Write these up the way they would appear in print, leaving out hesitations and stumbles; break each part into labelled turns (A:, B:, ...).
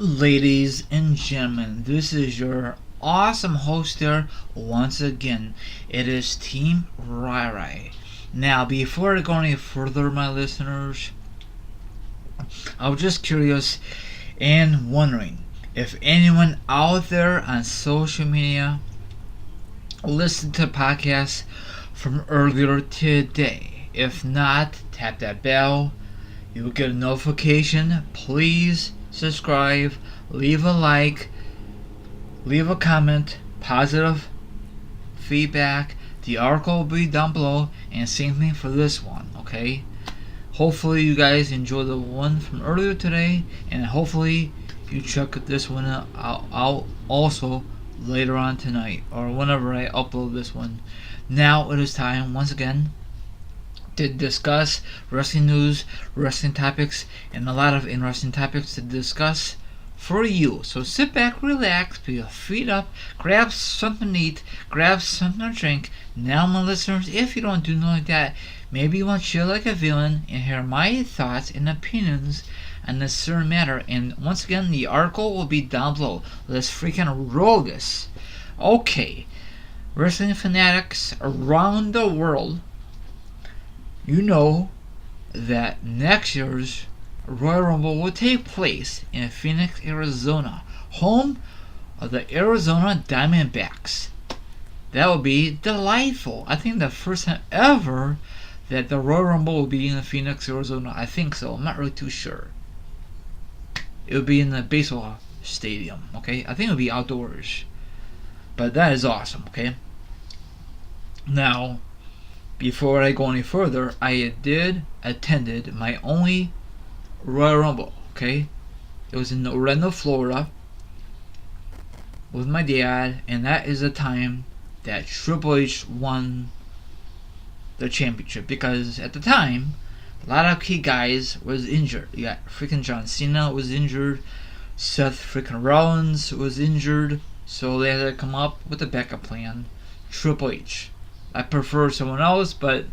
A: Ladies and gentlemen, this is your awesome host here once again. It is Team Rai. Now, before I go any further, my listeners, I was just curious and wondering if anyone out there on social media listened to podcasts from earlier today. If not, tap that bell. You will get a notification. Please subscribe, leave a like, leave a comment, positive feedback. The article will be down below, and same thing for this one, okay? Hopefully you guys enjoy the one from earlier today, and hopefully you check this one out also later on tonight, or whenever I upload this one. Now it is time, once again, to discuss wrestling news, wrestling topics, and a lot of interesting topics to discuss for you. So sit back, relax, put your feet up, grab something to eat, grab something to drink. Now, my listeners, if you don't do nothing like that, maybe you want to chill like a villain and hear my thoughts and opinions on this certain matter. And once again, the article will be down below. Let's freaking roll this. Okay, wrestling fanatics around the world, you know that next year's Royal Rumble will take place in Phoenix, Arizona, home of the Arizona Diamondbacks. That will be delightful. I think the first time ever that the Royal Rumble will be in Phoenix, Arizona. I think so. I'm not really too sure. It will be in the baseball stadium, okay? I think it will be outdoors. But that is awesome, okay? Now, before I go any further, I attended my only Royal Rumble, okay? It was in Orlando, Florida, with my dad, and that is the time that Triple H won the championship, because at the time, a lot of key guys was injured. You got freaking John Cena was injured, Seth freaking Rollins was injured, so they had to come up with a backup plan. Triple H. I prefer someone else, but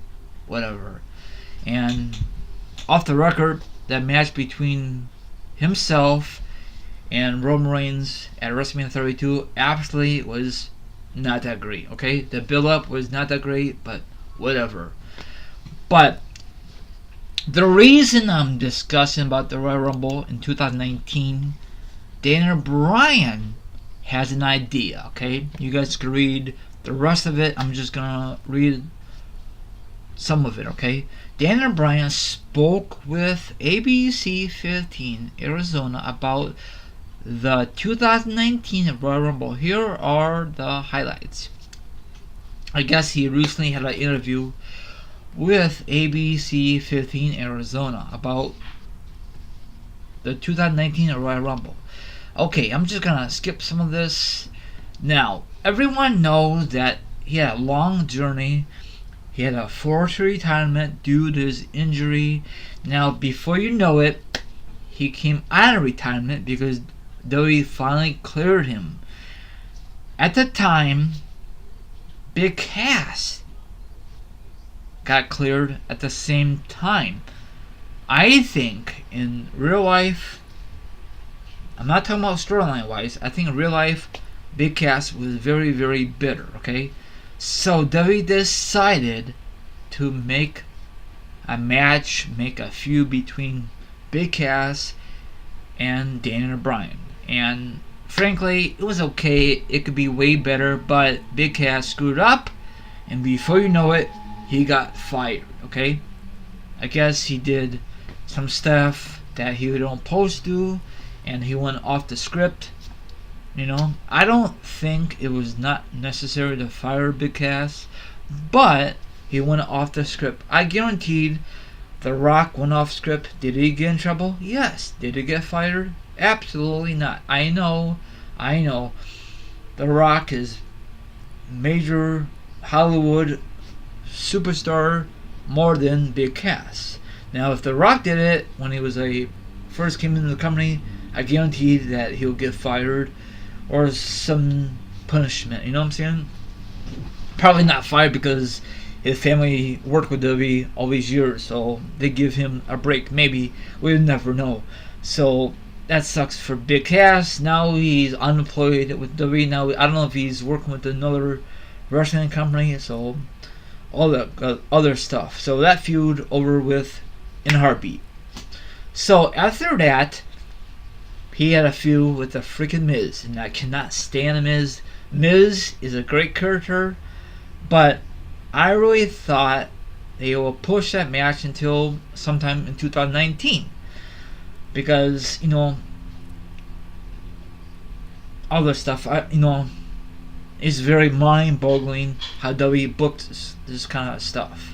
A: whatever. And off the record, that match between himself and Roman Reigns at WrestleMania 32 absolutely was not that great, okay? The build-up was not that great, but whatever. But the reason I'm discussing about the Royal Rumble in 2019, Daniel Bryan has an idea, okay? You guys can read the rest of it. I'm just gonna read some of it, okay? Daniel Bryan spoke with ABC 15 Arizona about the 2019 Royal Rumble. Here are the highlights. I guess he recently had an interview with ABC 15 Arizona about the 2019 Royal Rumble. Okay, I'm just gonna skip some of this. Now, everyone knows that he had a long journey. He had a forced retirement due to his injury. Now, before you know it, he came out of retirement because WWE finally cleared him. At the time, Big Cass got cleared at the same time. I think in real life, I'm not talking about storyline wise, I think in real life, Big Cass was very, very bitter, okay? So WWE decided to make a match, make a feud between Big Cass and Daniel Bryan. And frankly, it was okay. It could be way better, but Big Cass screwed up, and before you know it, he got fired, okay? I guess he did some stuff that he wasn't supposed to, and he went off the script. You know, I don't think it was not necessary to fire Big Cass, but he went off the script. I guaranteed The Rock went off script. Did he get in trouble? Yes. Did he get fired? Absolutely not. I know. The Rock is major Hollywood superstar more than Big Cass. Now, if The Rock did it when he was first came into the company, I guarantee that he'll get fired or some punishment. You know what I'm saying? Probably not fired because his family worked with WWE all these years, so they give him a break. Maybe. We'll never know. So that sucks for Big Cass. Now he's unemployed with WWE. Now I don't know if he's working with another wrestling company. So all the other stuff. So that feud over with in a heartbeat. So after that, he had a feud with the freaking Miz, and I cannot stand the Miz. Miz is a great character, but I really thought they will push that match until sometime in 2019. Because, all this stuff, it's very mind-boggling how WWE booked this kind of stuff.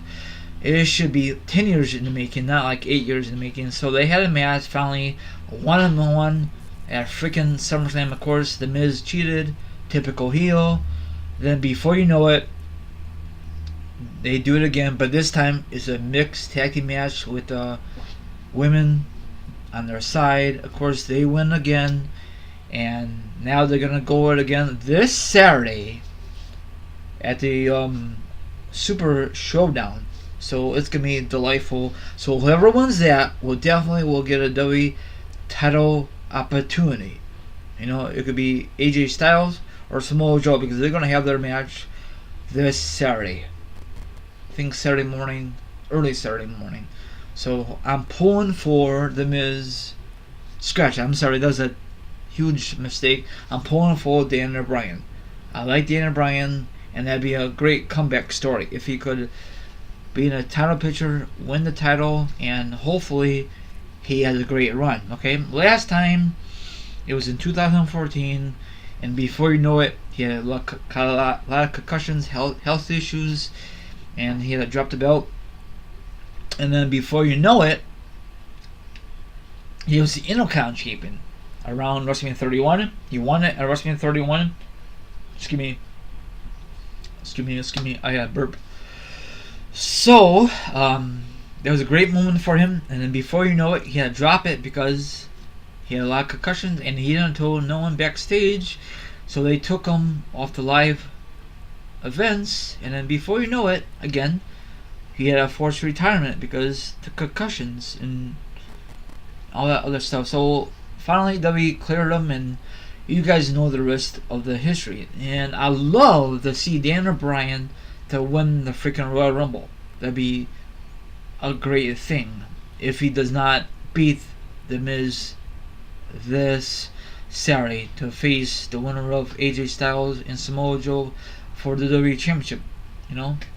A: It should be 10 years in the making, not like 8 years in the making. So they had a match, finally, a one-on-one at freaking SummerSlam. Of course, the Miz cheated, typical heel. Then before you know it, they do it again, but this time it's a mixed tag team match with women on their side. Of course, they win again, and now they're gonna go it again this Saturday at the Super Showdown. So it's gonna be delightful. So whoever wins that will definitely get a WWE title opportunity. It could be AJ Styles or Samoa Joe, because they're gonna have their match this Saturday. I think Saturday morning, early Saturday morning. So I'm pulling for the Miz. Scratch. I'm sorry, that was a huge mistake. I'm pulling for Daniel Bryan. I like Daniel Bryan, and that'd be a great comeback story if he could be in a title picture, win the title, and hopefully he has a great run. Okay, last time it was in 2014, and before you know it, he had a lot of concussions, health issues, and he had to drop the belt. And then before you know it, he was the Intercontinental Champion around WrestleMania 31. He won it at WrestleMania 31. Excuse me. I had a burp. So, that was a great moment for him. And then before you know it, he had to drop it because he had a lot of concussions, and he didn't tell no one backstage. So they took him off the live events, and then before you know it, again, he had a forced retirement because the concussions and all that other stuff. So finally WWE cleared him, and you guys know the rest of the history. And I love to see Daniel Bryan to win the freaking Royal Rumble. That'd be a great thing if he does not beat the Miz this Saturday to face the winner of AJ Styles and Samoa Joe for the WWE Championship.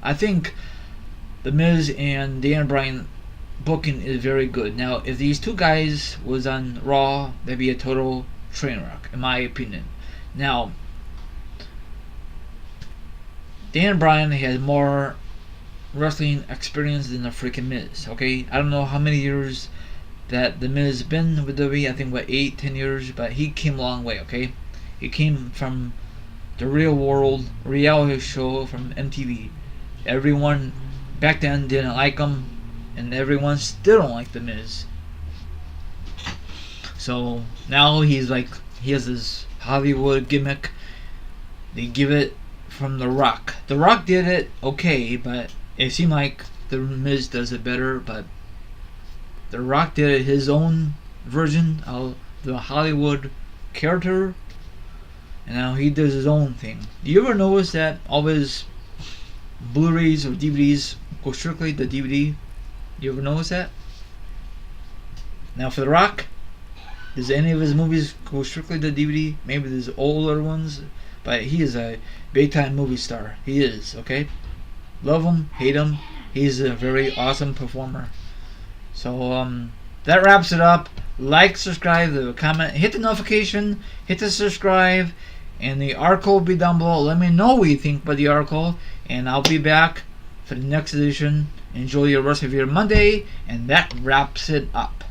A: I think the Miz and Daniel Bryan booking is very good. Now, if these two guys was on Raw, that'd be a total train wreck, in my opinion. Now, Daniel Bryan has more wrestling experience than the freaking Miz. Okay, I don't know how many years that the Miz been with WWE. I think 8-10 years, but he came a long way. Okay, he came from the real world reality show from MTV. Everyone back then didn't like him, and everyone still don't like the Miz. So now he has this Hollywood gimmick. They give it from The Rock. The Rock did it okay, but it seemed like the Miz does it better. But The Rock did it his own version of the Hollywood character, and now he does his own thing. Do you ever notice that all his Blu-rays or DVDs go strictly to DVD? Do you ever notice that? Now for The Rock, does any of his movies go strictly to DVD? Maybe there's older ones, but he is a big-time movie star. He is, okay? Love him, hate him, he's a very awesome performer. So that wraps it up. Like, subscribe, leave a comment, hit the notification, hit the subscribe, and the article will be down below. Let me know what you think about the article, and I'll be back for the next edition. Enjoy your rest of your Monday, and that wraps it up.